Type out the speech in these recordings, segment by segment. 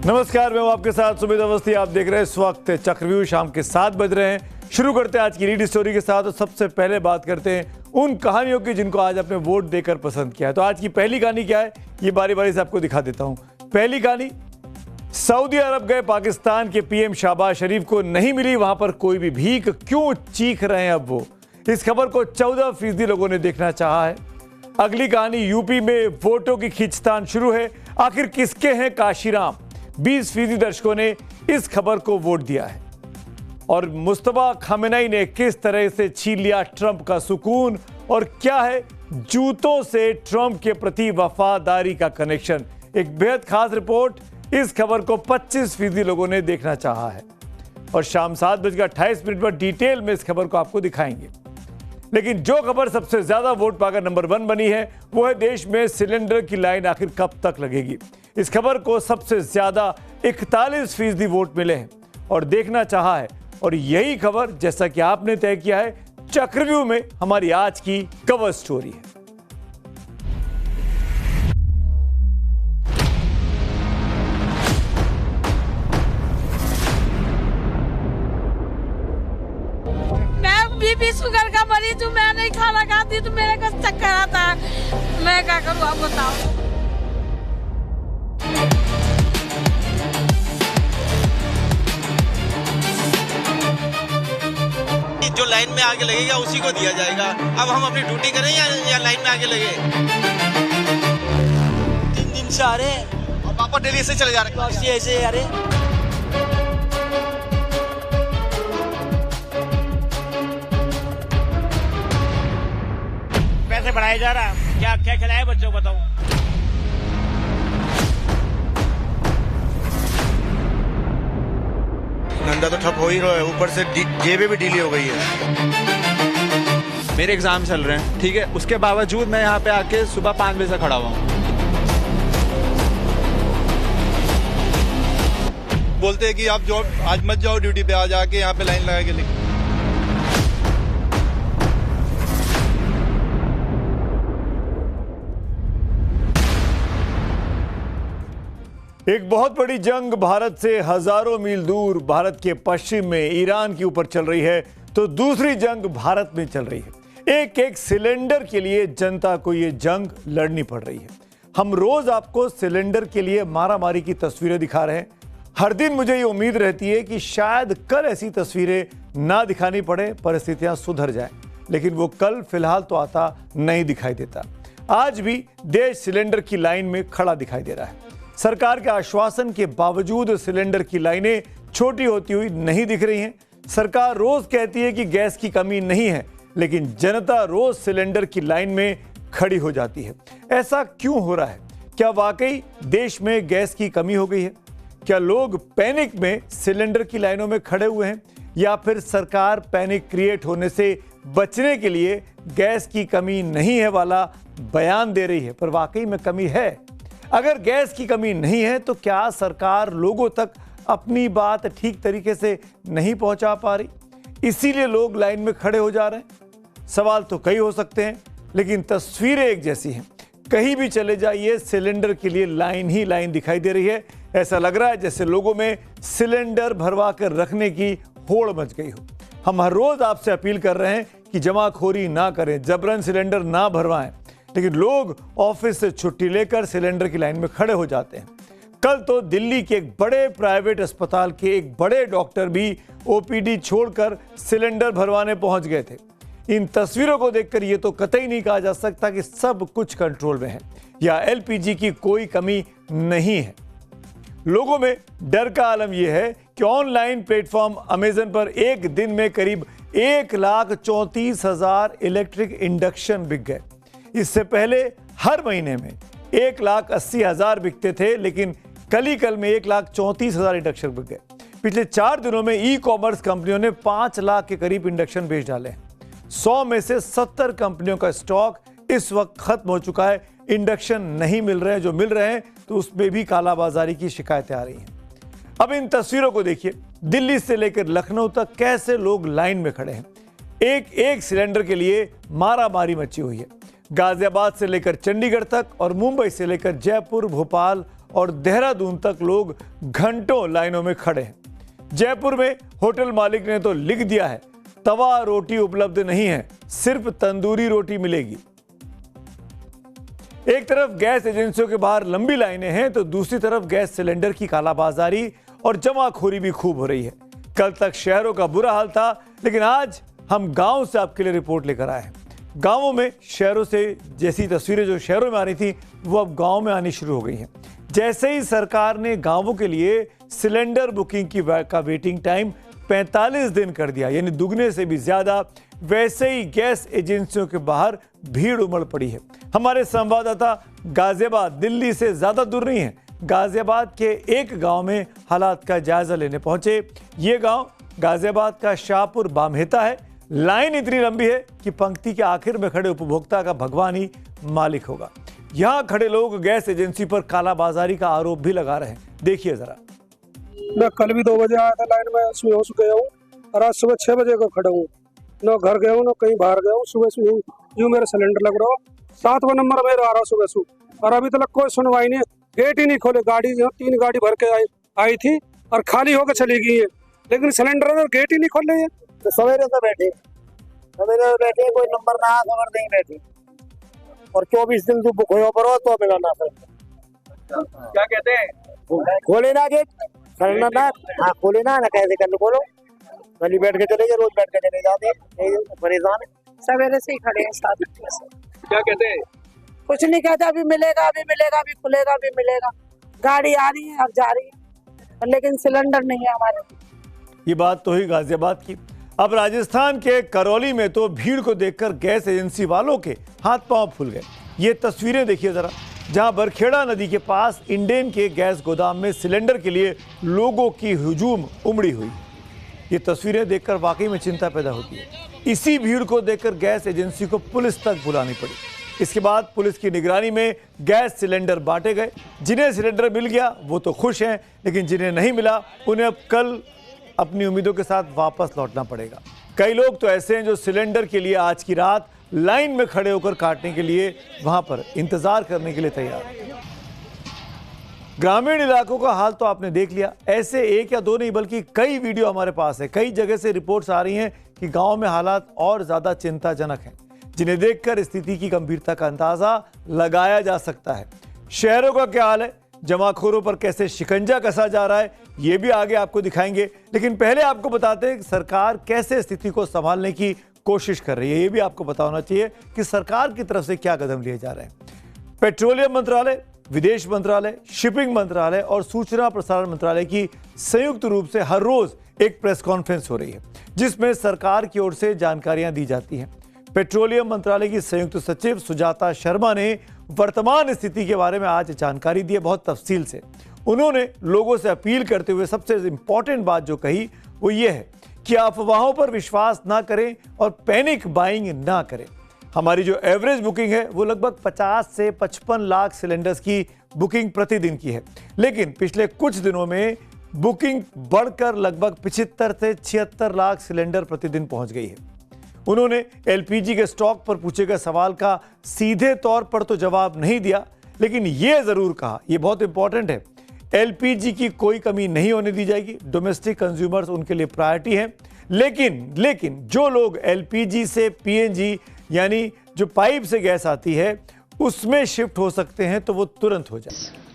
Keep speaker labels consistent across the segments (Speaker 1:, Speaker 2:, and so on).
Speaker 1: नमस्कार, मैं हूं आपके साथ सुमित अवस्थी। आप देख रहे हैं इस वक्त चक्रव्यूह। शाम के 7 बज रहे हैं। शुरू करते हैं आज की रीड स्टोरी के साथ। और सबसे पहले बात करते हैं उन कहानियों की जिनको आज आपने वोट देकर पसंद किया है। तो आज की पहली कहानी क्या है, ये बारी बारी से आपको दिखा देता हूं। पहली कहानी, सऊदी अरब गए पाकिस्तान के पीएम शहबाज शरीफ को नहीं मिली वहां पर कोई भी भीख, क्यों चीख रहे हैं अब वो। इस खबर को 14% लोगों ने देखना चाहा है। अगली कहानी, यूपी में वोटों की खींचतान शुरू है, आखिर किसके हैं काशीराम। 20% दर्शकों ने इस खबर को वोट दिया है। और मुस्तफा खामेनेई ने किस तरह से छीन लिया ट्रंप का सुकून, और क्या है जूतों से ट्रंप के प्रति वफादारी का कनेक्शन। एक बेहद खास रिपोर्ट। इस खबर को 25% लोगों ने देखना चाहा है। और शाम 7:28 पर डिटेल में इस खबर को आपको दिखाएंगे। लेकिन जो खबर सबसे ज्यादा वोट पाकर नंबर 1 बनी है, वो है देश में सिलेंडर की लाइन आखिर कब तक लगेगी। इस खबर को सबसे ज्यादा 41% वोट मिले हैं और देखना चाहा है। और यही खबर, जैसा कि आपने तय किया है, चक्रव्यूह में हमारी आज की कवर स्टोरी है।
Speaker 2: बीपी शुगर का मरीज हूँ, मैं नहीं खाना खाती तो मेरे को चक्कर आता है। मैं क्या करूँ, आप बताओ।
Speaker 3: जो लाइन में आगे लगेगा उसी को दिया जाएगा। अब हम अपनी ड्यूटी करें या लाइन में आगे लगे।
Speaker 4: 3 दिन से आ रहे हैं
Speaker 3: और पापा डेली से चले जा रहे हैं।
Speaker 4: ऐसे आ रहे हैं।
Speaker 5: पैसे बढ़ाया जा रहा, क्या क्या खिलाए बच्चों को बताओ।
Speaker 3: धंधा तो ठप हो ही रहा है, ऊपर से जेबें भी ढीली हो गई है।
Speaker 6: मेरे एग्जाम चल रहे हैं, ठीक है, उसके बावजूद मैं यहाँ पे आके सुबह 5 बजे से खड़ा हुआ हूँ।
Speaker 7: बोलते हैं कि आप जो आज मत जाओ ड्यूटी पे, आज आके यहाँ पे लाइन लगा के लिख।
Speaker 1: एक बहुत बड़ी जंग भारत से हजारों मील दूर भारत के पश्चिम में ईरान के ऊपर चल रही है, तो दूसरी जंग भारत में चल रही है। एक एक सिलेंडर के लिए जनता को ये जंग लड़नी पड़ रही है। हम रोज आपको सिलेंडर के लिए मारामारी की तस्वीरें दिखा रहे हैं। हर दिन मुझे ये उम्मीद रहती है कि शायद कल ऐसी तस्वीरें ना दिखानी पड़े, परिस्थितियां सुधर जाए। लेकिन वो कल फिलहाल तो आता नहीं दिखाई देता। आज भी देश सिलेंडर की लाइन में खड़ा दिखाई दे रहा है। सरकार के आश्वासन के बावजूद सिलेंडर की लाइनें छोटी होती हुई नहीं दिख रही हैं। सरकार रोज कहती है कि गैस की कमी नहीं है, लेकिन जनता रोज सिलेंडर की लाइन में खड़ी हो जाती है। ऐसा क्यों हो रहा है? क्या वाकई देश में गैस की कमी हो गई है? क्या लोग पैनिक में सिलेंडर की लाइनों में खड़े हुए हैं, या फिर सरकार पैनिक क्रिएट होने से बचने के लिए गैस की कमी नहीं है वाला बयान दे रही है, पर वाकई में कमी है? अगर गैस की कमी नहीं है तो क्या सरकार लोगों तक अपनी बात ठीक तरीके से नहीं पहुंचा पा रही, इसीलिए लोग लाइन में खड़े हो जा रहे हैं? सवाल तो कई हो सकते हैं, लेकिन तस्वीरें एक जैसी हैं। कहीं भी चले जाइए, सिलेंडर के लिए लाइन ही लाइन दिखाई दे रही है। ऐसा लग रहा है जैसे लोगों में सिलेंडर भरवा कर रखने की होड़ मच गई हो। हम हर रोज आपसे अपील कर रहे हैं कि जमाखोरी ना करें, जबरन सिलेंडर ना भरवाएं, लेकिन लोग ऑफिस से छुट्टी लेकर सिलेंडर की लाइन में खड़े हो जाते हैं। कल तो दिल्ली के एक बड़े प्राइवेट अस्पताल के एक बड़े डॉक्टर भी ओपीडी छोड़कर सिलेंडर भरवाने पहुंच गए थे। इन तस्वीरों को देखकर यह तो कतई नहीं कहा जा सकता कि सब कुछ कंट्रोल में है या एलपीजी की कोई कमी नहीं है। लोगों में डर का आलम यह है कि ऑनलाइन प्लेटफॉर्म अमेजन पर एक दिन में करीब 1,34,000 इलेक्ट्रिक इंडक्शन बिक गए। इससे पहले हर महीने में 1,80,000 बिकते थे, लेकिन कल में 1,34,000 इंडक्शन बिक गए। पिछले 4 दिनों में ई कॉमर्स कंपनियों ने 5 लाख के करीब इंडक्शन बेच डाले। 100 में से 70 कंपनियों का स्टॉक इस वक्त खत्म हो चुका है। इंडक्शन नहीं मिल रहे हैं, जो मिल रहे हैं तो उसमें भी कालाबाजारी की शिकायतें आ रही हैं। अब इन तस्वीरों को देखिए, दिल्ली से लेकर लखनऊ तक कैसे लोग लाइन में खड़े हैं। एक एक सिलेंडर के लिए मारामारी मची हुई है। गाजियाबाद से लेकर चंडीगढ़ तक और मुंबई से लेकर जयपुर, भोपाल और देहरादून तक लोग घंटों लाइनों में खड़े हैं। जयपुर में होटल मालिक ने तो लिख दिया है, तवा रोटी उपलब्ध नहीं है, सिर्फ तंदूरी रोटी मिलेगी। एक तरफ गैस एजेंसियों के बाहर लंबी लाइनें हैं तो दूसरी तरफ गैस सिलेंडर की कालाबाजारी और जमाखोरी भी खूब हो रही है। कल तक शहरों का बुरा हाल था, लेकिन आज हम गांव से आपके लिए रिपोर्ट लेकर आए हैं। गांवों में शहरों से जैसी तस्वीरें जो शहरों में आ रही थी वो अब गांव में आनी शुरू हो गई हैं। जैसे ही सरकार ने गांवों के लिए सिलेंडर बुकिंग का वेटिंग टाइम 45 दिन कर दिया, यानी दुगने से भी ज्यादा, वैसे ही गैस एजेंसियों के बाहर भीड़ उमड़ पड़ी है। हमारे संवाददाता गाजियाबाद दिल्ली से ज्यादा दूर नहीं है, गाजियाबाद के एक गांव में हालात का जायजा लेने पहुंचे। ये गांव गाजियाबाद का शाहपुर बामहेता है। लाइन इतनी लंबी है कि पंक्ति के आखिर में खड़े उपभोक्ता का भगवान ही मालिक होगा। यहां खड़े लोग गैस एजेंसी पर कालाबाजारी का आरोप भी लगा रहे हैं। देखिए जरा।
Speaker 8: मैं कल भी 2 बजे आया था, लाइन में उसमें हो गया हूँ और आज सुबह 6 बजे को खड़ा हूँ। न घर गया हूँ न कहीं बाहर गया हूँ। सुबह से यूँ मेरा सिलेंडर लग रहा हो, 7वां नंबर मेरा आ रहा सुबह से, और अभी तक कोई सुनवाई नहीं। गेट ही नहीं खोले। गाड़ी 3 गाड़ी भर के आई थी और खाली होकर चली गई है, लेकिन सिलेंडर तो गेट ही नहीं खोल रही है।
Speaker 9: तो सवेरे से बैठे कोई नंबर ना आ, खबर नहीं बैठे, और 24 दिन जो बुक हो पर तो मिला ना सर।
Speaker 8: क्या कहते हैं?
Speaker 9: खोले ना गेट, सिलेंडर ना, हाँ खोले ना, कैसे कर लो, खोलो। गली बैठ के चले गए, रोज बैठ के चले जाते हैं, परेशान है।
Speaker 2: सवेरे से ही खड़े हैं 7 बजे से।
Speaker 8: क्या कहते हैं?
Speaker 2: कुछ नहीं कहते, अभी मिलेगा, अभी मिलेगा, अभी खुलेगा, अभी मिलेगा। गाड़ी आ रही है, अब जा रही है, लेकिन सिलेंडर नहीं है हमारे।
Speaker 1: ये बात तो ही गाजियाबाद की। अब राजस्थान के करौली में तो भीड़ को देखकर गैस एजेंसी वालों के हाथ पांव फूल गए। ये तस्वीरें देखिए जरा, जहां बरखेड़ा नदी के पास इंडेन के गैस गोदाम में सिलेंडर के लिए लोगों की हुजूम उमड़ी हुई। ये तस्वीरें देखकर वाकई में चिंता पैदा होती है। इसी भीड़ को देखकर गैस एजेंसी को पुलिस तक बुलानी पड़ी। इसके बाद पुलिस की निगरानी में गैस सिलेंडर बांटे गए। जिन्हें सिलेंडर मिल गया वो तो खुश हैं, लेकिन जिन्हें नहीं मिला उन्हें अब कल अपनी उम्मीदों के साथ वापस लौटना पड़ेगा। कई लोग तो ऐसे हैं जो सिलेंडर के लिए आज की रात लाइन में खड़े होकर काटने के लिए वहां पर इंतजार करने के लिए तैयार हैं। ग्रामीण इलाकों का हाल तो आपने देख लिया। ऐसे 1 या 2 नहीं बल्कि कई वीडियो हमारे पास है। कई जगह से रिपोर्ट्स आ रही हैं कि गांव में हालात और ज्यादा चिंताजनक हैं, जिन्हें देखकर स्थिति की गंभीरता का अंदाजा लगाया जा सकता है। शहरों का क्या हाल है, जमाखोरों पर कैसे शिकंजा कसा जा रहा है, ये भी आगे आपको दिखाएंगे। लेकिन पहले आपको बताते हैं कि सरकार कैसे स्थिति को संभालने की कोशिश कर रही है। ये भी आपको पता होना चाहिए कि सरकार की तरफ से क्या कदम लिए जा रहे हैं। पेट्रोलियम मंत्रालय, विदेश मंत्रालय, शिपिंग मंत्रालय और सूचना प्रसारण मंत्रालय की संयुक्त रूप से हर रोज एक प्रेस कॉन्फ्रेंस हो रही है, जिसमें सरकार की ओर से जानकारियां दी जाती हैं। पेट्रोलियम मंत्रालय की संयुक्त सचिव सुजाता शर्मा ने वर्तमान स्थिति के बारे में आज जानकारी दी है, बहुत तफसील से। उन्होंने लोगों से अपील करते हुए सबसे इंपॉर्टेंट बात जो कही वो ये है कि अफवाहों पर विश्वास ना करें और पैनिक बाइंग ना करें। हमारी जो एवरेज बुकिंग है वो लगभग 50 से 55 लाख सिलेंडर्स की बुकिंग प्रतिदिन की है, लेकिन पिछले कुछ दिनों में बुकिंग बढ़कर लगभग 75 से 76 लाख सिलेंडर प्रतिदिन पहुंच गई है। उन्होंने एलपीजी के स्टॉक पर पूछे गए सवाल का सीधे तौर पर तो जवाब नहीं दिया, लेकिन यह जरूर कहा, यह बहुत इंपॉर्टेंट है, एलपीजी की कोई कमी नहीं होने दी जाएगी। डोमेस्टिक कंज्यूमर्स उनके लिए प्रायोरिटी है, लेकिन जो लोग एलपीजी से पीएनजी यानी जो पाइप से गैस आती है उसमें शिफ्ट हो सकते हैं तो वो तुरंत हो जाए।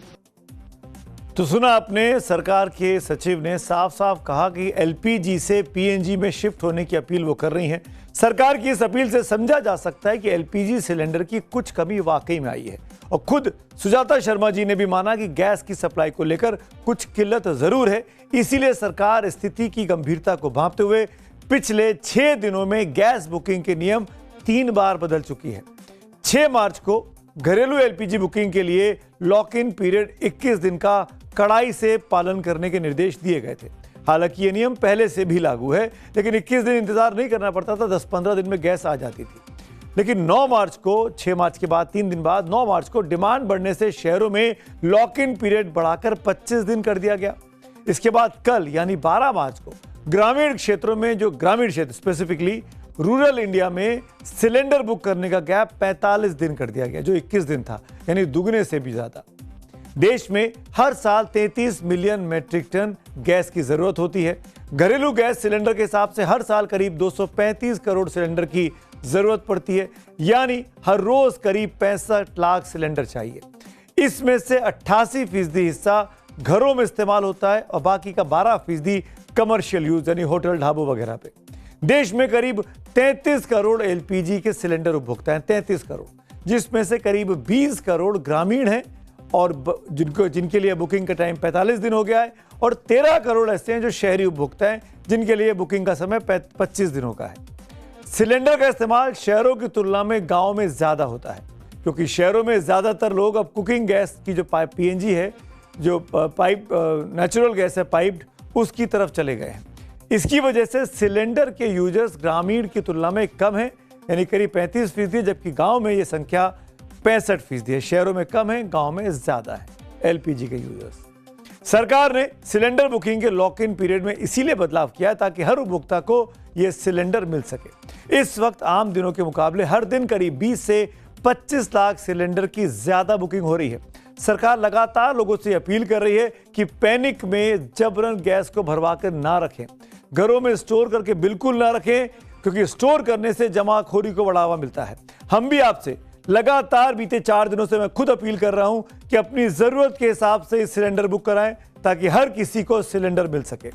Speaker 1: तो सुना आपने, सरकार के सचिव ने साफ साफ कहा कि एलपीजी से पीएनजी में शिफ्ट होने की अपील वो कर रही हैं। सरकार की इस अपील से समझा जा सकता है कि एलपीजी सिलेंडर की कुछ कमी वाकई में आई है, और खुद सुजाता शर्मा जी ने भी माना कि गैस की सप्लाई को लेकर कुछ किल्लत जरूर है। इसीलिए सरकार स्थिति की गंभीरता को भांपते हुए पिछले 6 दिनों में गैस बुकिंग के नियम 3 बार बदल चुकी है। 6 मार्च को घरेलू एलपीजी बुकिंग के लिए लॉक इन पीरियड 21 दिन का कड़ाई से पालन करने के निर्देश दिए गए थे। हालांकि ये नियम पहले से भी लागू है, लेकिन 21 दिन इंतजार नहीं करना पड़ता था, 10-15 दिन में गैस आ जाती थी। लेकिन 9 मार्च को, 6 मार्च के बाद 3 दिन बाद 9 मार्च को डिमांड बढ़ने से शहरों में लॉक इन पीरियड बढ़ाकर 25 दिन कर दिया गया। इसके बाद कल यानी 12 मार्च को ग्रामीण क्षेत्रों में, जो ग्रामीण क्षेत्र स्पेसिफिकली रूरल इंडिया में सिलेंडर बुक करने का गैप 45 दिन कर दिया गया, जो 21 दिन था, यानी दुगने से भी ज्यादा। देश में हर साल 33 मिलियन मैट्रिक टन गैस की जरूरत होती है। घरेलू गैस सिलेंडर के हिसाब से हर साल करीब 235 करोड़ सिलेंडर की जरूरत पड़ती है, यानी हर रोज करीब 65 लाख सिलेंडर चाहिए। इसमें से 88% हिस्सा घरों में इस्तेमाल होता है और बाकी का 12% कमर्शियल यूज यानी होटल ढाबों वगैरह पे। देश में करीब 33 करोड़ एलपीजी के सिलेंडर उपभोक्ता हैं, 33 करोड़, जिसमें से करीब 20 करोड़ ग्रामीण हैं और जिनके लिए बुकिंग का टाइम 45 दिन हो गया है, और 13 करोड़ ऐसे हैं जो शहरी उपभोक्ता हैं जिनके लिए बुकिंग का समय 25 दिनों का है। सिलेंडर का इस्तेमाल शहरों की तुलना में गाँव में ज्यादा होता है, क्योंकि शहरों में ज्यादातर लोग अब कुकिंग गैस की जो पीएनजी है, जो पाइप नेचुरल गैस है पाइप्ड, उसकी तरफ चले गए हैं। इसकी वजह से सिलेंडर के यूजर्स ग्रामीण की तुलना में कम है, यानी करीब 35%, जबकि गांव में ये संख्या 65% है। शहरों में कम है, गांव में ज्यादा है एलपीजी के यूजर्स। सरकार ने सिलेंडर बुकिंग के लॉक इन पीरियड में इसीलिए बदलाव किया ताकि हर उपभोक्ता को यह सिलेंडर मिल सके। इस वक्त आम दिनों के मुकाबले हर दिन करीब 20 से 25 लाख सिलेंडर की ज्यादा बुकिंग हो रही है। सरकार लगातार लोगों से अपील कर रही है कि पैनिक में जबरन गैस को भरवा कर ना रखें, घरों में स्टोर करके बिल्कुल ना रखें, क्योंकि स्टोर करने से जमाखोरी को बढ़ावा मिलता है। हम भी आपसे लगातार बीते 4 दिनों से मैं खुद अपील कर रहा हूं कि अपनी जरूरत के हिसाब से सिलेंडर बुक कराएं ताकि हर किसी को सिलेंडर मिल सके।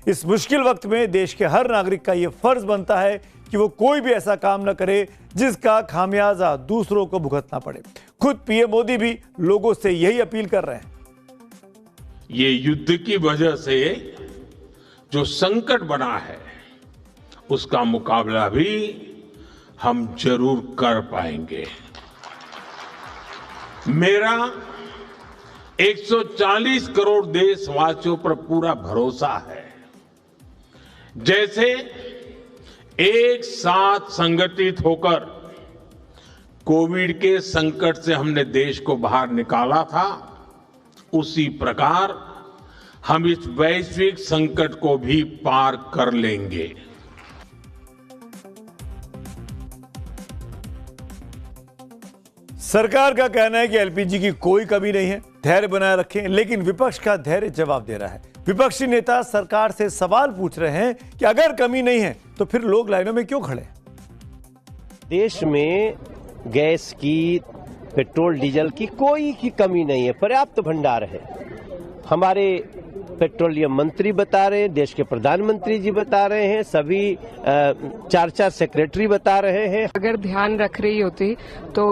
Speaker 1: इस मुश्किल वक्त में देश के हर नागरिक का यह फर्ज बनता है कि वो कोई भी ऐसा काम न करे जिसका खामियाजा दूसरों को भुगतना पड़े। खुद पीएम मोदी भी लोगों से यही अपील कर रहे हैं।
Speaker 10: ये युद्ध की वजह से जो संकट बना है उसका मुकाबला भी हम जरूर कर पाएंगे। मेरा 140 करोड़ देशवासियों पर पूरा भरोसा है। जैसे एक साथ संगठित होकर कोविड के संकट से हमने देश को बाहर निकाला था, उसी प्रकार हम इस वैश्विक संकट को भी पार कर लेंगे।
Speaker 1: सरकार का कहना है कि एलपीजी की कोई कमी नहीं है, धैर्य बनाए रखें, लेकिन विपक्ष का धैर्य जवाब दे रहा है। विपक्षी नेता सरकार से सवाल पूछ रहे हैं कि अगर कमी नहीं है तो फिर लोग लाइनों में क्यों खड़े?
Speaker 11: देश में गैस की, पेट्रोल डीजल की कोई की कमी नहीं है, पर्याप्त भंडार है। हमारे पेट्रोलियम मंत्री बता रहे हैं, देश के प्रधानमंत्री जी बता रहे हैं, सभी 4 सेक्रेटरी बता रहे हैं।
Speaker 12: अगर ध्यान रख रही होती तो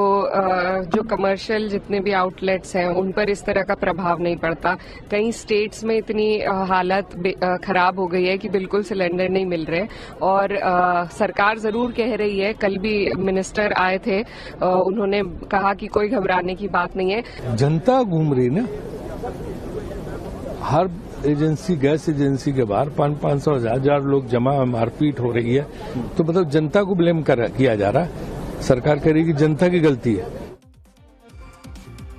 Speaker 12: जो कमर्शियल जितने भी आउटलेट्स हैं उन पर इस तरह का प्रभाव नहीं पड़ता। कई स्टेट्स में इतनी हालत खराब हो गई है कि बिल्कुल सिलेंडर नहीं मिल रहे, और सरकार जरूर कह रही है, कल भी मिनिस्टर आए थे, उन्होंने कहा कि कोई घबराने की बात नहीं है।
Speaker 13: जनता घूम रही ना, हर एजेंसी, गैस एजेंसी के बाहर 500 हजार लोग जमा, मारपीट हो रही है, तो मतलब जनता को ब्लेम किया जा रहा है। सरकार कह रही है कि जनता की गलती है।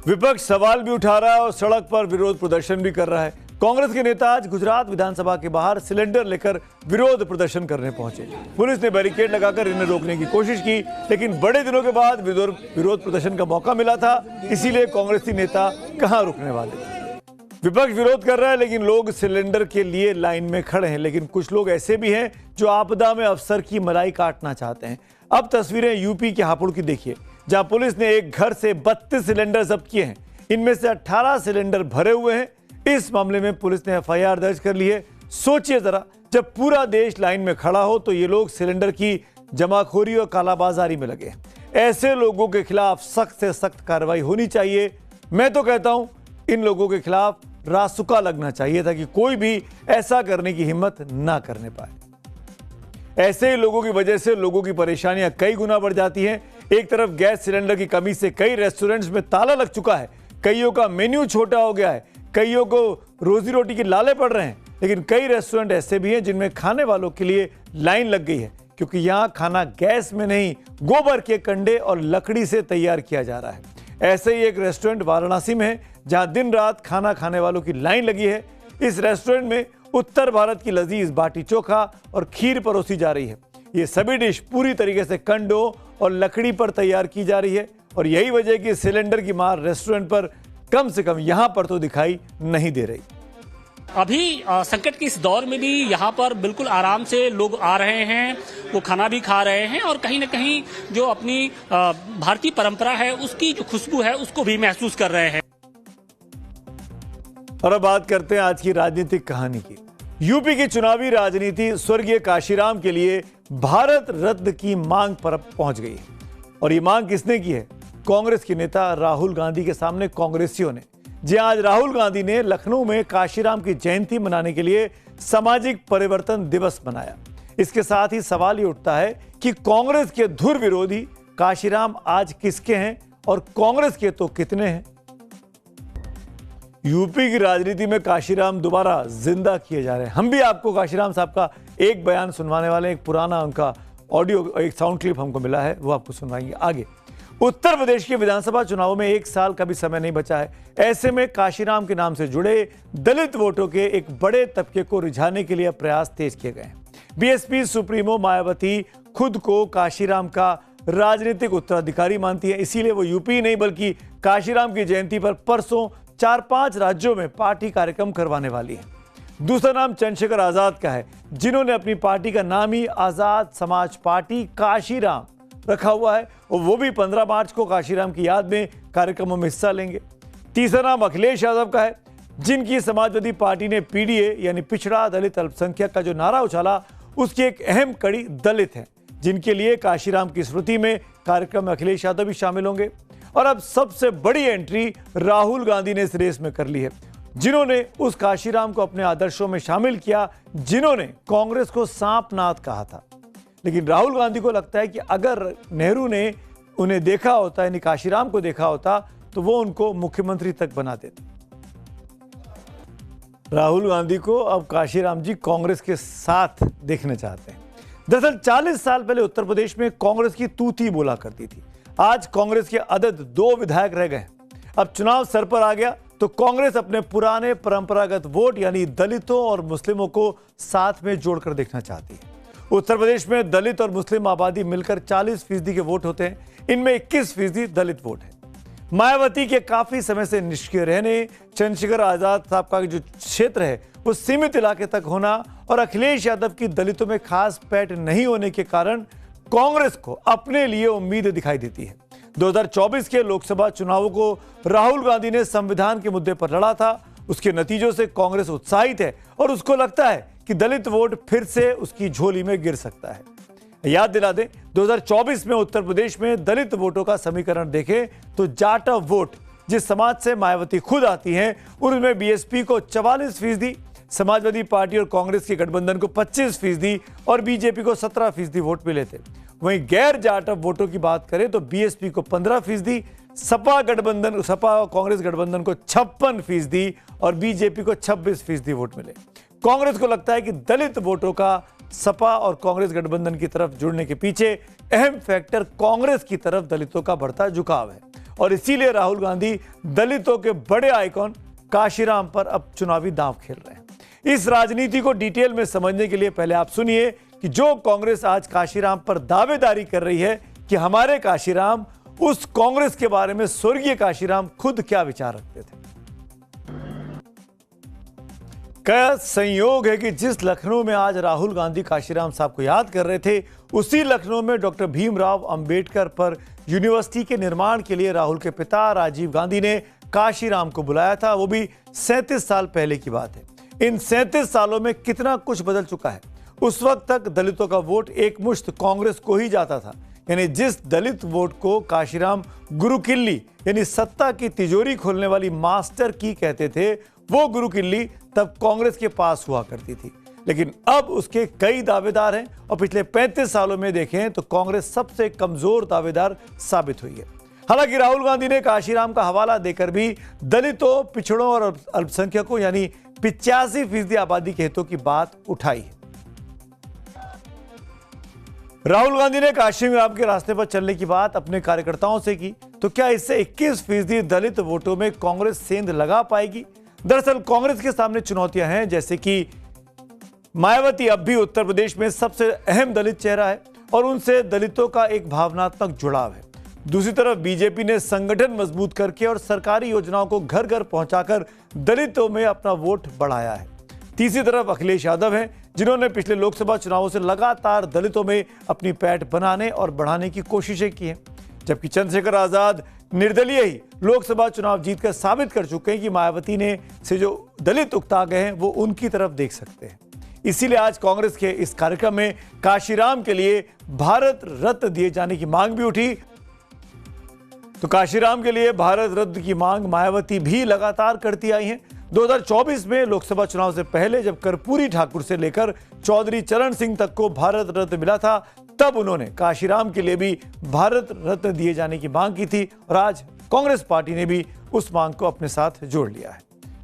Speaker 1: विपक्ष सवाल भी उठा रहा है और सड़क पर विरोध प्रदर्शन भी कर रहा है। कांग्रेस के नेता आज गुजरात विधानसभा के बाहर सिलेंडर लेकर विरोध प्रदर्शन करने पहुंचे। पुलिस ने बैरिकेड लगाकर इन्हें रोकने की कोशिश की, लेकिन बड़े दिनों के बाद विरोध प्रदर्शन का मौका मिला था, इसीलिए कांग्रेसी नेता कहां रुकने वाले। विपक्ष विरोध कर रहा है, लेकिन लोग सिलेंडर के लिए लाइन में खड़े हैं। लेकिन कुछ लोग ऐसे भी हैं जो आपदा में अफसर की मलाई काटना चाहते हैं। अब तस्वीरें यूपी के हापुड़ की देखिए, जहां पुलिस ने एक घर से 32 सिलेंडर जब्त किए हैं। इनमें से 18 सिलेंडर भरे हुए हैं। इस मामले में पुलिस ने एफआईआर दर्ज कर ली है। सोचिए जरा, जब पूरा देश लाइन में खड़ा हो तो ये लोग सिलेंडर की जमाखोरी और कालाबाजारी में लगे हैं। ऐसे लोगों के खिलाफ सख्त से सख्त कार्रवाई होनी चाहिए। मैं तो कहता हूं इन लोगों के खिलाफ रासुका लगना चाहिए ताकि कोई भी ऐसा करने की हिम्मत ना करने पाए। ऐसे ही लोगों की वजह से लोगों की परेशानियां कई गुना बढ़ जाती हैं। एक तरफ गैस सिलेंडर की कमी से कई रेस्टोरेंट्स में ताला लग चुका है, कईयों का मेन्यू छोटा हो गया है, कईयों को रोजी रोटी के लाले पड़ रहे हैं। लेकिन कई रेस्टोरेंट ऐसे भी हैं जिनमें खाने वालों के लिए लाइन लग गई है, क्योंकि यहां खाना गैस में नहीं, गोबर के कंडे और लकड़ी से तैयार किया जा रहा है। ऐसे ही एक रेस्टोरेंट वाराणसी में है जहां दिन रात खाना खाने वालों की लाइन लगी है। इस रेस्टोरेंट में उत्तर भारत की लजीज बाटी चोखा और खीर परोसी जा रही है। ये सभी डिश पूरी तरीके से कंडों और लकड़ी पर तैयार की जा रही है, और यही वजह कि सिलेंडर की मार रेस्टोरेंट पर कम से कम यहां पर तो दिखाई नहीं दे रही।
Speaker 14: अभी संकट के इस दौर में भी यहाँ पर बिल्कुल आराम से लोग आ रहे हैं, वो खाना भी खा रहे हैं और कहीं ना कहीं जो अपनी भारतीय परंपरा है उसकी जो खुशबू है उसको भी महसूस कर रहे हैं।
Speaker 1: और अब बात करते हैं आज की राजनीतिक कहानी की। यूपी की चुनावी राजनीति स्वर्गीय काशीराम के लिए भारत रत्न की मांग पर पहुंच गई है। और ये मांग किसने की है? कांग्रेस के नेता राहुल गांधी के सामने कांग्रेसियों ने। जी आज राहुल गांधी ने लखनऊ में काशीराम की जयंती मनाने के लिए सामाजिक परिवर्तन दिवस मनाया। इसके साथ ही सवाल ये उठता है कि कांग्रेस के धुर विरोधी काशीराम आज किसके हैं और कांग्रेस के तो कितने हैं? यूपी की राजनीति में काशीराम दोबारा जिंदा किए जा रहे हैं। हम भी आपको काशीराम साहब का एक बयान सुनवाने वाले हैं। एक पुराना उनका ऑडियो, एक साउंड क्लिप हमको मिला है, वो आपको सुनवाएंगे आगे। उत्तर प्रदेश के विधानसभा चुनावों में 1 साल का भी समय नहीं बचा है। ऐसे में काशीराम के नाम से जुड़े दलित वोटों के एक बड़े तबके को रिझाने के लिए प्रयास तेज किए गए हैं। बीएसपी सुप्रीमो मायावती खुद को काशीराम का राजनीतिक उत्तराधिकारी मानती है। इसीलिए वो यूपी नहीं बल्कि काशीराम की जयंती पर परसों 4-5 राज्यों में पार्टी कार्यक्रम करवाने वाली है। दूसरा नाम चंद्रशेखर आजाद का है, जिन्होंने अपनी पार्टी का नाम ही आजाद समाज पार्टी काशीराम रखा हुआ है और वो भी 15 मार्च को काशीराम की याद में कार्यक्रमों में हिस्सा लेंगे। तीसरा नाम अखिलेश यादव का है, जिनकी समाजवादी पार्टी ने पीडीए यानी पिछड़ा दलित अल्पसंख्यक का जो नारा उछाला, उसकी एक अहम कड़ी दलित है, जिनके लिए काशीराम की स्मृति में कार्यक्रम में अखिलेश यादव भी शामिल होंगे। और अब सबसे बड़ी एंट्री राहुल गांधी ने इस रेस में कर ली है, जिन्होंने उस काशीराम को अपने आदर्शों में शामिल किया, जिन्होंने कांग्रेस को सांपनाथ कहा था। लेकिन राहुल गांधी को लगता है कि अगर नेहरू ने उन्हें देखा होता, यानी काशीराम को देखा होता, तो वो उनको मुख्यमंत्री तक बना देते। राहुल गांधी को अब काशीराम जी कांग्रेस के साथ देखना चाहते हैं। दरअसल 40 साल पहले उत्तर प्रदेश में कांग्रेस की तूती बोला करती थी। आज कांग्रेस के अदद 2 विधायक रह गए। अब चुनाव सर पर आ गया तो कांग्रेस अपने पुराने परंपरागत वोट यानी दलितों और मुस्लिमों को साथ में जोड़कर देखना चाहती है। उत्तर प्रदेश में दलित और मुस्लिम आबादी मिलकर 40% के वोट होते हैं। इनमें 21% दलित वोट है। मायावती के काफी समय से निष्क्रिय रहने, चंद्रशेखर आजाद साहब का जो क्षेत्र है वो सीमित इलाके तक होना और अखिलेश यादव की दलितों में खास पैठ नहीं होने के कारण कांग्रेस को अपने लिए उम्मीद दिखाई देती है। 2024 के लोकसभा चुनावों को राहुल गांधी ने संविधान के मुद्दे पर लड़ा था। उसके नतीजों से कांग्रेस उत्साहित है और उसको लगता है कि दलित वोट फिर से उसकी झोली में गिर सकता है। याद दिला दें, 2024 में उत्तर प्रदेश में दलित वोटों का समीकरण देखें तो जाटव वोट, जिस समाज से मायावती खुद आती हैं, उनमें बीएसपी को 44%, समाजवादी पार्टी और कांग्रेस के गठबंधन को 25% और बीजेपी को 17% वोट मिले थे। वहीं गैर जाटव वोटों की बात करें तो बीएसपी को 15%, सपा और कांग्रेस गठबंधन को 56% और बीजेपी को 26% वोट मिले। कांग्रेस को लगता है कि दलित वोटों का सपा और कांग्रेस गठबंधन की तरफ जुड़ने के पीछे अहम फैक्टर कांग्रेस की तरफ दलितों का बढ़ता झुकाव है और इसीलिए राहुल गांधी दलितों के बड़े आइकॉन काशीराम पर अब चुनावी दांव खेल रहे हैं। इस राजनीति को डिटेल में समझने के लिए पहले आप सुनिए कि जो कांग्रेस आज काशीराम पर दावेदारी कर रही है कि हमारे काशीराम, उस कांग्रेस के बारे में स्वर्गीय काशीराम खुद क्या विचार रखते थे। क्या संयोग है कि जिस लखनऊ में आज राहुल गांधी काशीराम साहब को याद कर रहे थे, उसी लखनऊ में डॉक्टर भीमराव अंबेडकर पर यूनिवर्सिटी के निर्माण के लिए राहुल के पिता राजीव गांधी ने काशीराम को बुलाया था। वो भी 37 साल पहले की बात है। इन 37 सालों में कितना कुछ बदल चुका है। उस वक्त तक दलितों का वोट एक मुश्त कांग्रेस को ही जाता था, यानी जिस दलित वोट को काशीराम गुरु किल्ली यानी सत्ता की तिजोरी खोलने वाली मास्टर की कहते थे, वो गुरु किल्ली तब कांग्रेस के पास हुआ करती थी। लेकिन अब उसके कई दावेदार हैं और पिछले 35 सालों में देखें तो कांग्रेस सबसे कमजोर दावेदार साबित हुई है। हालांकि राहुल गांधी ने काशीराम का हवाला देकर भी दलितों, पिछड़ों और अल्पसंख्यकों यानी 85% आबादी के हितों की बात उठाई है। राहुल गांधी ने काशीराम के रास्ते पर चलने की बात अपने कार्यकर्ताओं से की, तो क्या इससे 21% दलित वोटों में कांग्रेस सेंध लगा पाएगी? दरअसल कांग्रेस के सामने चुनौतियां हैं, जैसे कि मायावती अब भी उत्तर प्रदेश में सबसे अहम दलित चेहरा है और उनसे दलितों का एक भावनात्मक जुड़ाव है। दूसरी तरफ बीजेपी ने संगठन मजबूत करके और सरकारी योजनाओं को घर घर पहुंचाकर दलितों में अपना वोट बढ़ाया है। तीसरी तरफ अखिलेश यादव हैं, जिन्होंने पिछले लोकसभा चुनावों से लगातार दलितों में अपनी पैठ बनाने और बढ़ाने की कोशिशें की हैं। जबकि चंद्रशेखर आजाद निर्दलीय ही लोकसभा चुनाव जीतकर साबित कर चुके हैं कि मायावती ने से जो दलित उकता गए हैं वो उनकी तरफ देख सकते हैं। इसीलिए आज कांग्रेस के इस कार्यक्रम में काशीराम के लिए भारत रत्न दिए जाने की मांग भी उठी। तो काशीराम के लिए भारत रत्न की मांग मायावती भी लगातार करती आई हैं। 2024 में लोकसभा चुनाव से पहले जब कर्पूरी ठाकुर से लेकर चौधरी चरण सिंह तक को भारत रत्न मिला था, तब उन्होंने काशीराम के लिए भी भारत रत्न दिए जाने की मांग की थी और आज कांग्रेस पार्टी ने भी उस मांग को अपने साथ जोड़ लिया है।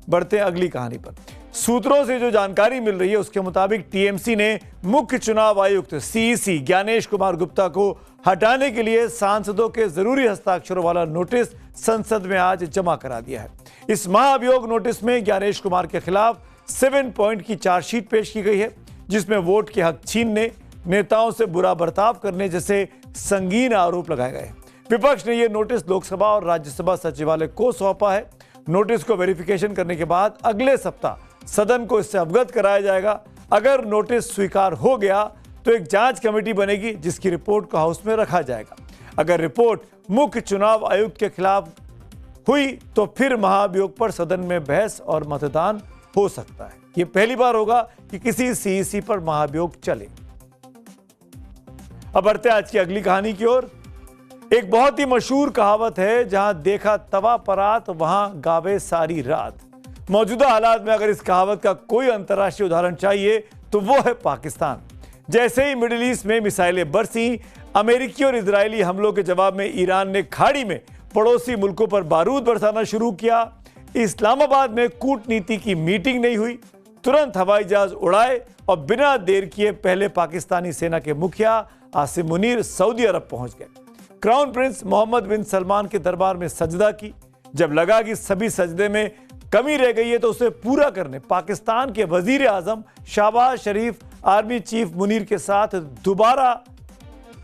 Speaker 1: बढ़ते हैं अगली कहानी पर। सूत्रों से जो जानकारी मिल रही है उसके मुताबिक टीएमसी ने मुख्य चुनाव आयुक्त सीईसी ज्ञानेश कुमार गुप्ता को हटाने के लिए सांसदों के जरूरी हस्ताक्षरों वाला नोटिस संसद में आज जमा करा दिया है। इस महाअभियोग नोटिस में ज्ञानेश कुमार के खिलाफ 7 पॉइंट की चार्जशीट पेश की गई है, जिसमें वोट के हक छीनने, नेताओं से बुरा बर्ताव करने जैसे संगीन आरोप लगाए गए। विपक्ष ने यह नोटिस लोकसभा और राज्यसभा सचिवालय को सौंपा है। नोटिस को वेरिफिकेशन करने के बाद अगले सप्ताह सदन को इससे अवगत कराया जाएगा। अगर नोटिस स्वीकार हो गया तो एक जांच कमेटी बनेगी जिसकी रिपोर्ट को हाउस में रखा जाएगा। अगर रिपोर्ट मुख्य चुनाव आयुक्त के खिलाफ हुई तो फिर महाअभियोग पर सदन में बहस और मतदान हो सकता है। यह पहली बार होगा कि किसी सीईसी पर महाअभियोग चले। अब बढ़ते हैं आज की अगली कहानी की ओर। एक बहुत ही मशहूर कहावत है, जहां देखा तवा परात वहां गावे सारी रात। मौजूदा हालात में अगर इस कहावत का कोई अंतर्राष्ट्रीय उदाहरण चाहिए तो वो है पाकिस्तान। जैसे ही मिडिल ईस्ट में मिसाइलें बरसी, अमेरिकी और इजरायली हमलों के जवाब में ईरान ने खाड़ी में पड़ोसी मुल्कों पर बारूद बरसाना शुरू किया। इस्लामाबाद में कूटनीति की मीटिंग नहीं हुई, तुरंत हवाई जहाज उड़ाए और बिना देर किए पहले पाकिस्तानी सेना के मुखिया आसिम मुनीर सऊदी अरब पहुंच गए। क्राउन प्रिंस मोहम्मद बिन सलमान के दरबार में सजदा की। जब लगा कि सभी सजदे में कमी रह गई है तो उसे पूरा करने पाकिस्तान के वजीर आजम शहबाज शरीफ आर्मी चीफ मुनीर के साथ दोबारा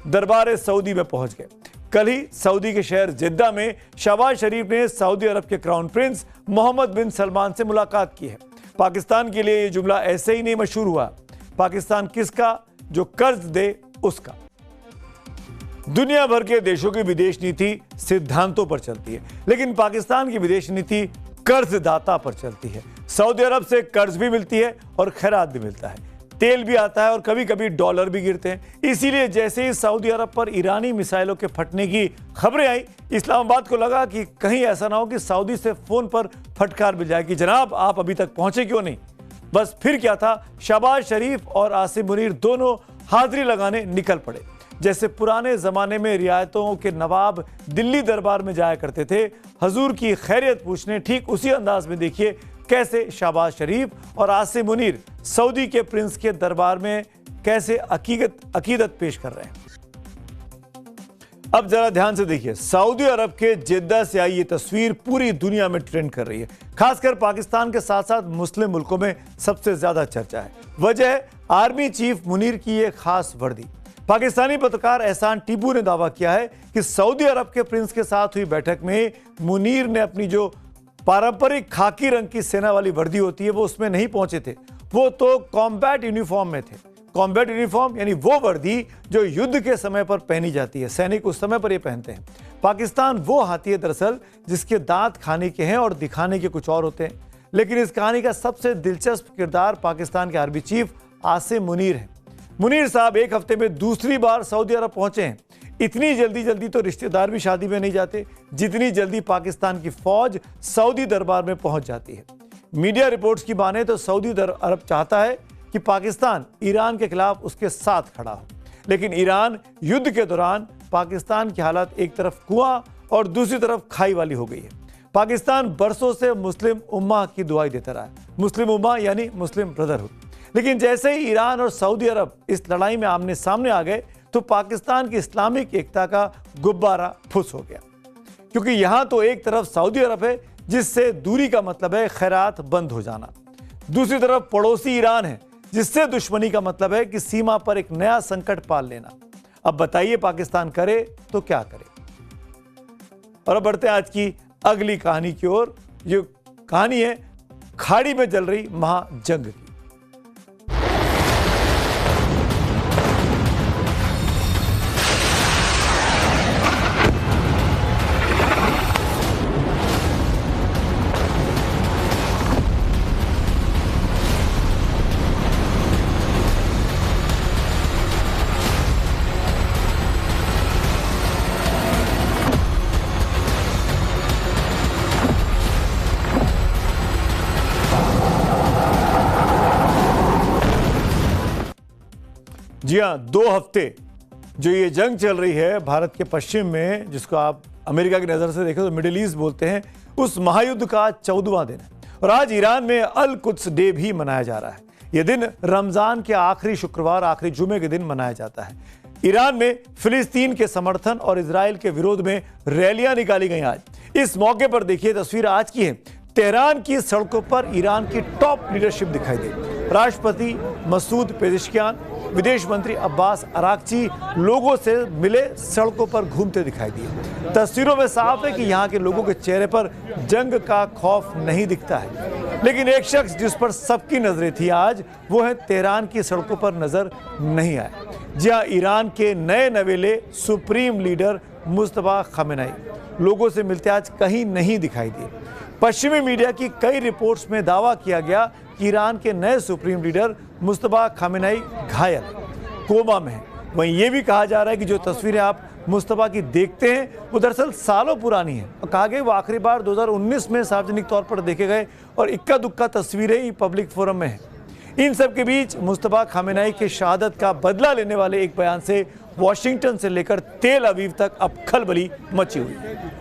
Speaker 1: दरबार सऊदी में पहुंच गए। कल ही सऊदी के शहर जिद्दा में शहबाज शरीफ ने सऊदी अरब के क्राउन प्रिंस मोहम्मद बिन सलमान से मुलाकात की है। पाकिस्तान के लिए यह जुमला ऐसे ही नहीं मशहूर हुआ, पाकिस्तान किसका? जो कर्ज दे उसका। दुनिया भर के देशों की विदेश नीति सिद्धांतों पर चलती है, लेकिन पाकिस्तान की विदेश नीति कर्जदाता पर चलती है। सऊदी अरब से कर्ज भी मिलती है और खैरात भी मिलता है, तेल भी आता है और कभी कभी डॉलर भी गिरते हैं। इसीलिए जैसे ही सऊदी अरब पर ईरानी मिसाइलों के फटने की खबरें आई, इस्लामाबाद को लगा कि कहीं ऐसा ना हो कि सऊदी से फोन पर फटकार मिल जाए कि जनाब आप अभी तक पहुंचे क्यों नहीं। बस फिर क्या था, शहबाज शरीफ और आसिम मुनीर दोनों हाजिरी लगाने निकल पड़े। जैसे पुराने जमाने में रियायतों के नवाब दिल्ली दरबार में जाया करते थे हजूर की खैरियत पूछने, ठीक उसी अंदाज में देखिए कैसे शहबाज शरीफ और आसिम मुनीर सऊदी के प्रिंस के दरबार में कैसे अकीदत पेश कर रहे हैं। अब जरा ध्यान से देखिए, सऊदी अरब के जिद्दा से आई ये तस्वीर पूरी दुनिया में ट्रेंड कर रही है। खासकर पाकिस्तान के साथ साथ मुस्लिम मुल्कों में सबसे ज्यादा चर्चा है। वजह है आर्मी चीफ मुनीर की ये खास वर्दी। पाकिस्तानी पत्रकार एहसान टीपू ने दावा किया है कि सऊदी अरब के प्रिंस के साथ हुई बैठक में मुनीर ने अपनी जो पारंपरिक खाकी रंग की सेना वाली वर्दी होती है वो उसमें नहीं पहुंचे थे, वो तो कॉम्बैट यूनिफॉर्म में थे। कॉम्बैट यूनिफॉर्म यानी वो वर्दी जो युद्ध के समय पर पहनी जाती है, सैनिक उस समय पर ये पहनते हैं। पाकिस्तान वो हाथी है दरअसल जिसके दांत खाने के हैं और दिखाने के कुछ और होते हैं। लेकिन इस कहानी का सबसे दिलचस्प किरदार पाकिस्तान के आर्मी चीफ आसिम मुनीर है। मुनीर साहब एक हफ्ते में दूसरी बार सऊदी अरब पहुंचे हैं। इतनी जल्दी तो रिश्तेदार भी शादी में नहीं जाते जितनी जल्दी पाकिस्तान की फौज सऊदी दरबार में पहुंच जाती है। मीडिया रिपोर्ट्स की माने तो सऊदी अरब चाहता है कि पाकिस्तान ईरान के खिलाफ उसके साथ खड़ा हो, लेकिन ईरान युद्ध के दौरान पाकिस्तान की हालत एक तरफ कुआं और दूसरी तरफ खाई वाली हो गई है। पाकिस्तान बरसों से मुस्लिम उम्मा की दुआई देता रहा है, मुस्लिम उम्मा यानी मुस्लिम ब्रदरहुड। लेकिन जैसे ही ईरान और सऊदी अरब इस लड़ाई में आमने सामने आ गए तो पाकिस्तान की इस्लामिक एकता का गुब्बारा फुस हो गया, क्योंकि यहां तो एक तरफ सऊदी अरब है जिससे दूरी का मतलब है खैरात बंद हो जाना, दूसरी तरफ पड़ोसी ईरान है जिससे दुश्मनी का मतलब है कि सीमा पर एक नया संकट पाल लेना। अब बताइए पाकिस्तान करे तो क्या करे। और अब बढ़ते हैं आज की अगली कहानी की ओर। जो कहानी है खाड़ी में चल रही महाजंग की। जी हाँ, 2 हफ्ते जो ये जंग चल रही है भारत के पश्चिम में, जिसको आप अमेरिका की नज़र से देखें तो मिडिल ईस्ट बोलते हैं, उस महायुद्ध का 14वां दिन है और आज ईरान में अल कुद्स डे भी मनाया जा रहा है। यह दिन रमजान के आखिरी शुक्रवार, आखिरी जुमे के दिन मनाया जाता है। ईरान में फिलिस्तीन के समर्थन और इजराइल के विरोध में रैलियां निकाली गई आज। इस मौके पर देखिए तस्वीर आज की है। तेहरान की सड़कों पर ईरान की टॉप लीडरशिप दिखाई दी। राष्ट्रपति मसूद पेजेश्कियान, विदेश मंत्री अब्बास अराक्ची लोगों से मिले, सड़कों पर घूमते दिखाई दिए। तस्वीरों में साफ है कि यहाँ के लोगों के चेहरे पर जंग का खौफ नहीं दिखता है, लेकिन एक शख्स जिस पर सबकी नजरें थी आज, वो है तेहरान की सड़कों पर नजर नहीं आए। जी हाँ, ईरान के नए नवेले सुप्रीम लीडर मुस्तफा खामेनेई लोगों से मिलते आज कहीं नहीं दिखाई दिए। पश्चिमी मीडिया की कई रिपोर्ट्स में दावा किया गया कि ईरान के नए सुप्रीम लीडर मुस्तफा खामेनेई घायल, कोमा में है। वहीं ये भी कहा जा रहा है कि जो तस्वीरें आप मुस्तफा की देखते हैं वो दरअसल सालों पुरानी है और कहा गया वो आखिरी बार 2019 में सार्वजनिक तौर पर देखे गए और इक्का दुक्का तस्वीरें ही पब्लिक फोरम में हैं। इन सब के बीच मुस्तफा खामेनेई के शहादत का बदला लेने वाले एक बयान से वॉशिंगटन से लेकर तेल अवीव तक अब खलबली मची हुई है।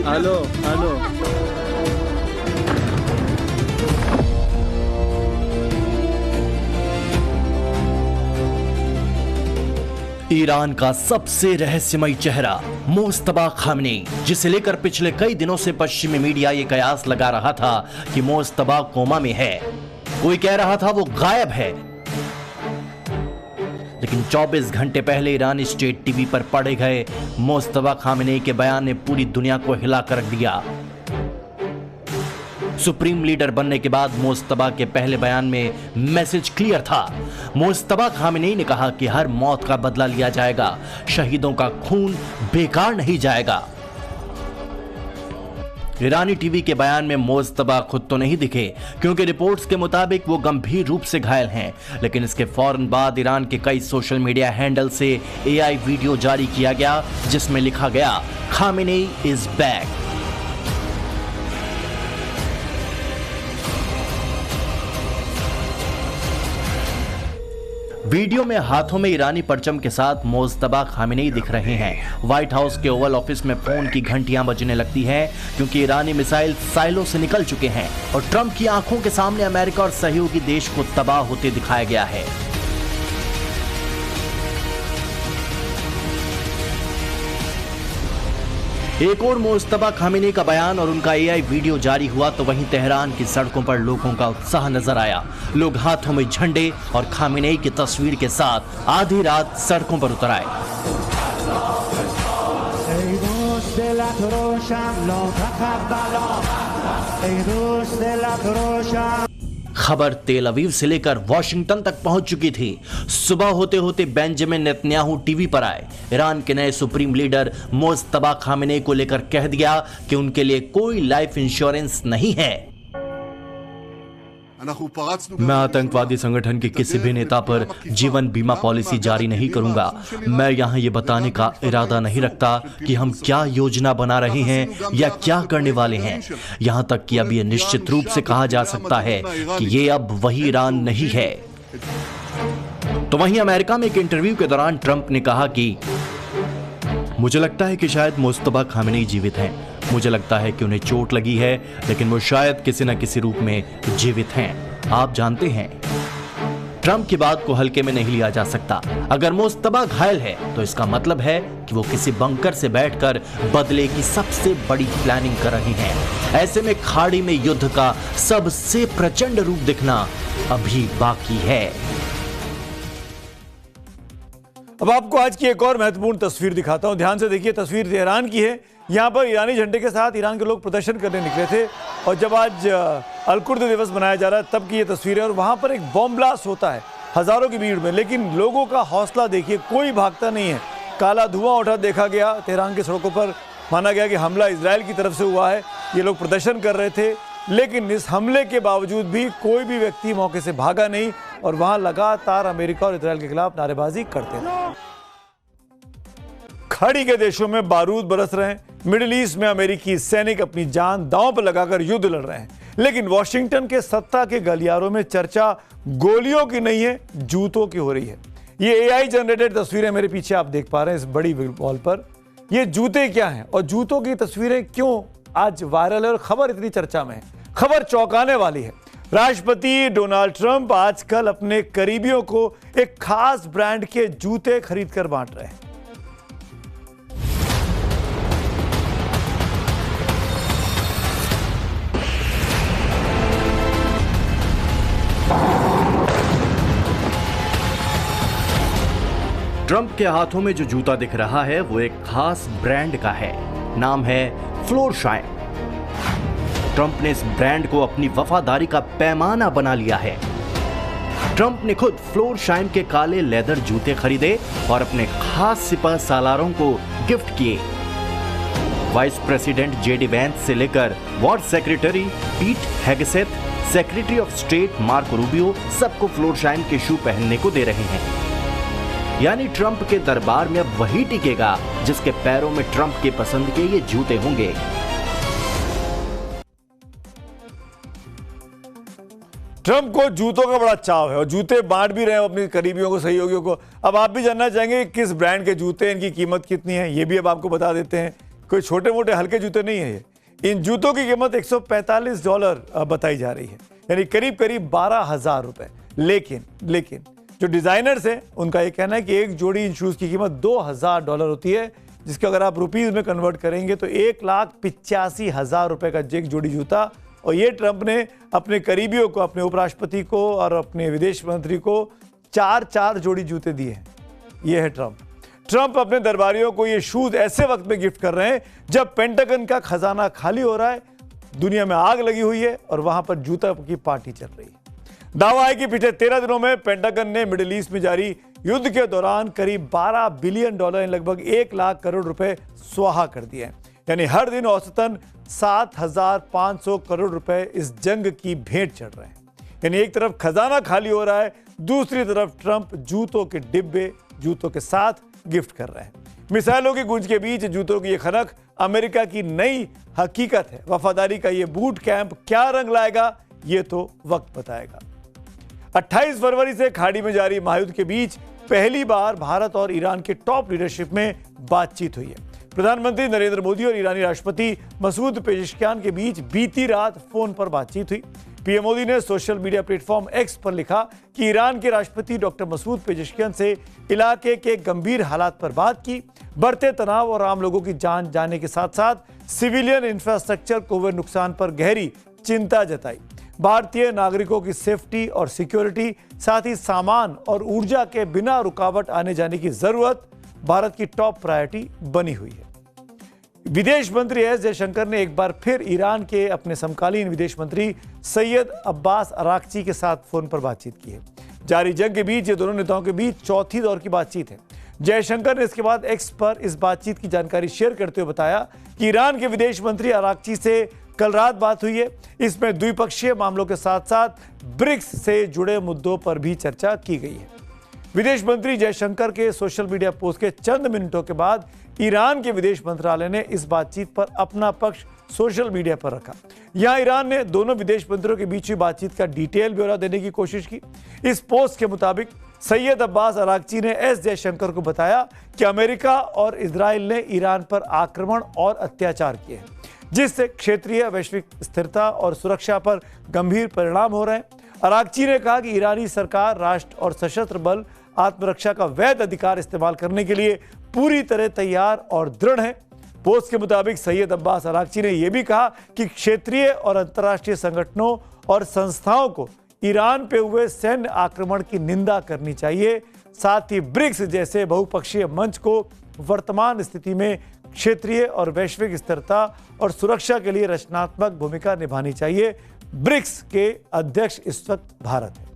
Speaker 6: हेलो हेलो,
Speaker 15: ईरान का सबसे रहस्यमयी चेहरा मुस्तफा खामेनेई, जिसे लेकर पिछले कई दिनों से पश्चिमी मीडिया ये कयास लगा रहा था कि मुस्तफा कोमा में है। कोई कह रहा था वो गायब है, लेकिन 24 घंटे पहले ईरानी स्टेट टीवी पर पढ़े गए मुस्तफा खामेनेई के बयान ने पूरी दुनिया को हिला कर रख दिया। सुप्रीम लीडर बनने के बाद मुस्तफा के पहले बयान में मैसेज क्लियर था। मुस्तफा खामेनेई ने कहा कि हर मौत का बदला लिया जाएगा, शहीदों का खून बेकार नहीं जाएगा। ईरानी टीवी के बयान में मुस्तफा खुद तो नहीं दिखे, क्योंकि रिपोर्ट्स के मुताबिक वो गंभीर रूप से घायल हैं, लेकिन इसके फौरन बाद ईरान के कई सोशल मीडिया हैंडल से एआई वीडियो जारी किया गया जिसमें लिखा गया खामेनेई इज बैक। वीडियो में हाथों में ईरानी परचम के साथ मुस्तफा खामेनेई दिख रहे हैं। व्हाइट हाउस के ओवल ऑफिस में फोन की घंटियां बजने लगती हैं, क्योंकि ईरानी मिसाइल साइलों से निकल चुके हैं और ट्रंप की आंखों के सामने अमेरिका और सहयोगी देश को तबाह होते दिखाया गया है। एक और मुस्तफा खामेनेई का बयान और उनका एआई वीडियो जारी हुआ तो वहीं तेहरान की सड़कों पर लोगों का उत्साह नजर आया। लोग हाथों में झंडे और खामेनेई की तस्वीर के साथ आधी रात सड़कों पर उतर आए। खबर तेल अवीव से लेकर वॉशिंगटन तक पहुंच चुकी थी। सुबह होते होते बेंजामिन नेतन्याहू टीवी पर आए। ईरान के नए सुप्रीम लीडर मुस्तफा खामेनेई को लेकर कह दिया कि उनके लिए कोई लाइफ इंश्योरेंस नहीं है। मैं आतंकवादी संगठन के किसी भी नेता पर जीवन बीमा पॉलिसी जारी नहीं करूंगा। मैं यहाँ ये बताने का इरादा नहीं रखता कि हम क्या योजना बना रहे हैं या क्या करने वाले हैं। यहाँ तक कि अब ये निश्चित रूप से कहा जा सकता है कि ये अब वही ईरान नहीं है। तो वहीं अमेरिका में एक इंटरव्यू के दौरान ट्रंप ने कहा कि मुझे लगता है कि शायद मुस्तफा खामेनेई जीवित हैं। मुझे लगता है कि उन्हें चोट लगी है, लेकिन वो शायद किसी न किसी रूप में जीवित हैं। आप जानते हैं। ट्रंप की बात को हल्के में नहीं लिया जा सकता। अगर मुस्तबा घायल है तो इसका मतलब है कि वो किसी बंकर से बैठकर बदले की सबसे बड़ी प्लानिंग कर रहे हैं। ऐसे में खाड़ी में युद्ध का सबसे प्रचंड रूप दिखना अभी बाकी है।
Speaker 1: अब आपको आज की एक और महत्वपूर्ण तस्वीर दिखाता हूं, ध्यान से देखिए। तस्वीर तेहरान की है। यहां पर ईरानी झंडे के साथ ईरान के लोग प्रदर्शन करने निकले थे और जब आज अल-कुर्द दिवस मनाया जा रहा है तब की ये तस्वीर है। और वहां पर एक बॉम्ब ब्लास्ट होता है हजारों की भीड़ में, लेकिन लोगों का हौसला देखिए, कोई भागता नहीं है। काला धुआं उठा देखा गया तेहरान की सड़कों पर। माना गया कि हमला इजराइल की तरफ से हुआ है। ये लोग प्रदर्शन कर रहे थे, लेकिन इस हमले के बावजूद भी कोई भी व्यक्ति मौके से भागा नहीं और वहां लगातार अमेरिका और इजराइल के खिलाफ नारेबाजी करते रहे। खाड़ी के देशों में बारूद बरस रहे हैं। मिडिल ईस्ट में अमेरिकी सैनिक अपनी जान दांव पर लगाकर युद्ध लड़ रहे हैं, लेकिन वॉशिंगटन के सत्ता के गलियारों में चर्चा गोलियों की नहीं है, जूतों की हो रही है। ये एआई जनरेटेड तस्वीरें मेरे पीछे आप देख पा रहे हैं इस बड़ी वॉल पर। ये जूते क्या हैं और जूतों की तस्वीरें क्यों आज वायरल है और खबर इतनी चर्चा में है? खबर चौंकाने वाली है। राष्ट्रपति डोनाल्ड ट्रंप आजकल अपने करीबियों को एक खास ब्रांड के जूते खरीदकर बांट रहे हैं।
Speaker 15: ट्रंप के हाथों में जो जूता दिख रहा है वो एक खास ब्रांड का है। नाम है फ्लोरशाइन। ट्रंप ने इस ब्रांड को अपनी वफादारी का पैमाना बना लिया है। ट्रंप ने खुद फ्लोरशाइन के काले लेदर जूते खरीदे और अपने खास सिपह सालारों को गिफ्ट किए। वाइस प्रेसिडेंट जेडी वैंस से लेकर war secretary Pete Hegseth, secretary of state Marco Rubio सबको फ्लोरशाइन के शू पहनने को दे रहे हैं। यानी ट्रंप के दरबार में अब वही टिकेगा जिसके पैरों में ट्रंप के पसंद के ये जूते होंगे।
Speaker 1: ट्रंप को जूतों का बड़ा चाव है और जूते बांट भी रहे हैं अपने करीबियों को, सहयोगियों को। अब आप भी जानना चाहेंगे किस ब्रांड के जूते, इनकी कीमत कितनी है, ये भी अब आपको बता देते हैं। कोई छोटे मोटे हल्के जूते नहीं है ये। इन जूतों की कीमत $145 बताई जा रही है, यानी करीब करीब 12,000 रुपए। लेकिन जो डिजाइनर्स हैं उनका ये कहना है कि एक जोड़ी इन शूज की कीमत $2,000 होती है, जिसके अगर आप रुपीज में कन्वर्ट करेंगे तो 1,85,000 रुपए का एक जोड़ी जूता। और ये ट्रंप ने अपने करीबियों को, अपने उपराष्ट्रपति को और अपने विदेश मंत्री को 4 जोड़ी जूते दिए हैं। ये है ट्रंप अपने दरबारियों को ये शूज ऐसे वक्त में गिफ्ट कर रहे हैं जब पेंटागन का खजाना खाली हो रहा है, दुनिया में आग लगी हुई है और वहां पर जूता की पार्टी चल रही है। दावा है कि पिछले 13 दिनों में पेंटागन ने मिडिल ईस्ट में जारी युद्ध के दौरान करीब $12 बिलियन, लगभग 1 लाख करोड़ रुपए स्वाहा कर दिए हैं। यानी हर दिन औसतन 7,500 करोड़ रुपए इस जंग की भेंट चढ़ रहे हैं। यानी एक तरफ खजाना खाली हो रहा है, दूसरी तरफ ट्रंप जूतों के डिब्बे जूतों के साथ गिफ्ट कर रहे हैं। मिसाइलों की गूंज के बीच जूतों की ये खनक अमेरिका की नई हकीकत है। वफादारी का ये बूट कैंप क्या रंग लाएगा, ये तो वक्त बताएगा। 28 फरवरी से खाड़ी में जारी महायुद्ध के बीच पहली बार भारत और ईरान के टॉप लीडरशिप में बातचीत हुई है। प्रधानमंत्री नरेंद्र मोदी और ईरानी राष्ट्रपति मसूद पेजेश्कियान के बीच बीती रात फोन पर बातचीत हुई। पीएम मोदी ने सोशल मीडिया प्लेटफॉर्म एक्स पर लिखा कि ईरान के राष्ट्रपति डॉक्टर मसूद पेजेश्कियान से इलाके के गंभीर हालात पर बात की। बढ़ते तनाव और आम लोगों की जान जाने के साथ साथ सिविलियन इंफ्रास्ट्रक्चर को हुए नुकसान पर गहरी चिंता जताई। भारतीय नागरिकों की सेफ्टी और सिक्योरिटी, साथ ही सामान और ऊर्जा के बिना रुकावट आने जाने की जरूरत भारत की टॉप प्रायोरिटी बनी हुई है। विदेश मंत्री एस जयशंकर ने एक बार फिर ईरान के अपने समकालीन विदेश मंत्री सैयद अब्बास अराक्ची के साथ फोन पर बातचीत की है। जारी जंग के बीच ये दोनों नेताओं के बीच चौथी दौर की बातचीत है। जयशंकर ने इसके बाद एक्स पर इस बातचीत की जानकारी शेयर करते हुए बताया कि ईरान के विदेश मंत्री अराक्ची से कल रात बात हुई है। इसमें द्विपक्षीय मामलों के साथ साथ ब्रिक्स से जुड़े मुद्दों पर भी चर्चा की गई है। विदेश मंत्री जयशंकर के सोशल मीडिया पोस्ट के चंद मिनटों के बाद ईरान के विदेश मंत्रालय ने इस बातचीत पर अपना पक्ष सोशल मीडिया पर रखा। यहां ईरान ने दोनों विदेश मंत्रियों के बीच हुई बातचीत का डिटेल ब्यौरा देने की कोशिश की। इस पोस्ट के मुताबिक सैयद अब्बास अराक्ची ने एस जयशंकर को बताया कि अमेरिका और इजराइल ने ईरान पर आक्रमण और अत्याचार किए हैं, जिससे क्षेत्रीय वैश्विक स्थिरता और सुरक्षा पर गंभीर परिणाम हो रहे हैं। अरागची ने कहा कि ईरानी सरकार राष्ट्र और सशस्त्र बल आत्मरक्षा का वैध अधिकार इस्तेमाल करने के लिए पूरी तरह तैयार और दृढ़ है। पोस्ट के मुताबिक सैयद अब्बास अरागची ने यह भी कहा कि क्षेत्रीय और अंतर्राष्ट्रीय संगठनों और संस्थाओं को ईरान पे हुए सैन्य आक्रमण की निंदा करनी चाहिए। साथ ही ब्रिक्स जैसे बहुपक्षीय मंच को वर्तमान स्थिति में क्षेत्रीय और वैश्विक स्थिरता और सुरक्षा के लिए रचनात्मक भूमिका निभानी चाहिए। ब्रिक्स के अध्यक्ष इस वक्त भारत है।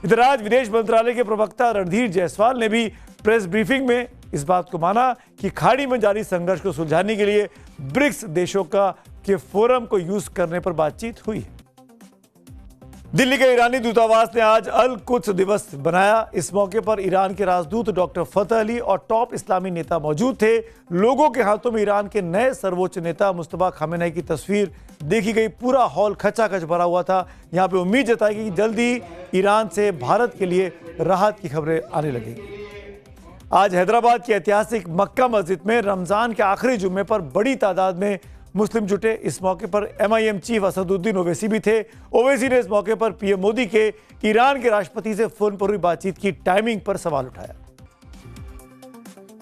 Speaker 1: इधर आज विदेश मंत्रालय के प्रवक्ता रणधीर जायसवाल ने भी प्रेस ब्रीफिंग में इस बात को माना कि खाड़ी में जारी संघर्ष को सुलझाने के लिए ब्रिक्स देशों के फोरम को यूज करने पर बातचीत हुई है। दिल्ली के ईरानी दूतावास ने आज अल कुद्स दिवस बनाया। इस मौके पर ईरान के राजदूत डॉक्टर फतेह अली और टॉप इस्लामी नेता मौजूद थे। लोगों के हाथों में ईरान के नए सर्वोच्च नेता मुस्तफा खामेनेई की तस्वीर देखी गई। पूरा हॉल खचाखच भरा हुआ था। यहाँ पे उम्मीद जताई गई कि जल्दी ईरान से भारत के लिए राहत की खबरें आने लगेंगी। आज हैदराबाद की ऐतिहासिक मक्का मस्जिद में रमजान के आखिरी जुम्मे पर बड़ी तादाद में मुस्लिम जुटे। इस मौके पर MIM चीफ असदुद्दीन ओवैसी भी थे। ओवैसी ने इस मौके पर PM मोदी के ईरान के राष्ट्रपति से फोन पर हुई बातचीत की टाइमिंग पर सवाल उठाया।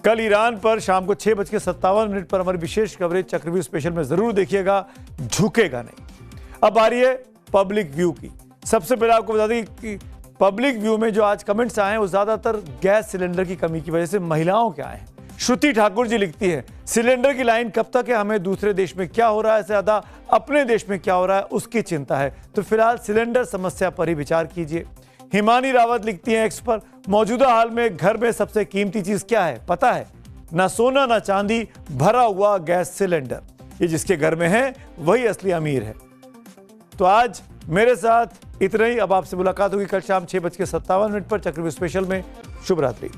Speaker 1: कल ईरान पर शाम को 6:57 पर हमारी विशेष कवरेज चक्रव्यूह स्पेशल में जरूर देखिएगा। झुकेगा नहीं। अब आ रही है पब्लिक व्यू की। सबसे पहले आपको बता दें कि पब्लिक व्यू में जो आज कमेंट्स आए हैं वो ज्यादातर गैस सिलेंडर की कमी की वजह से महिलाओं के आए हैं। श्रुति ठाकुर जी लिखती है, सिलेंडर की लाइन कब तक है, हमें दूसरे देश में क्या हो रहा है से ज्यादा अपने देश में क्या हो रहा है उसकी चिंता है, तो फिलहाल सिलेंडर समस्या पर ही विचार कीजिए। हिमानी रावत लिखती हैं एक्स पर, मौजूदा हाल में घर में सबसे कीमती चीज क्या है पता है, ना सोना ना चांदी, भरा हुआ गैस सिलेंडर। ये जिसके घर में है वही असली अमीर है। तो आज मेरे साथ इतना ही। अब आपसे मुलाकात होगी कल शाम 6:57 पर चक्रव्यूह स्पेशल में। शुभ रात्रि।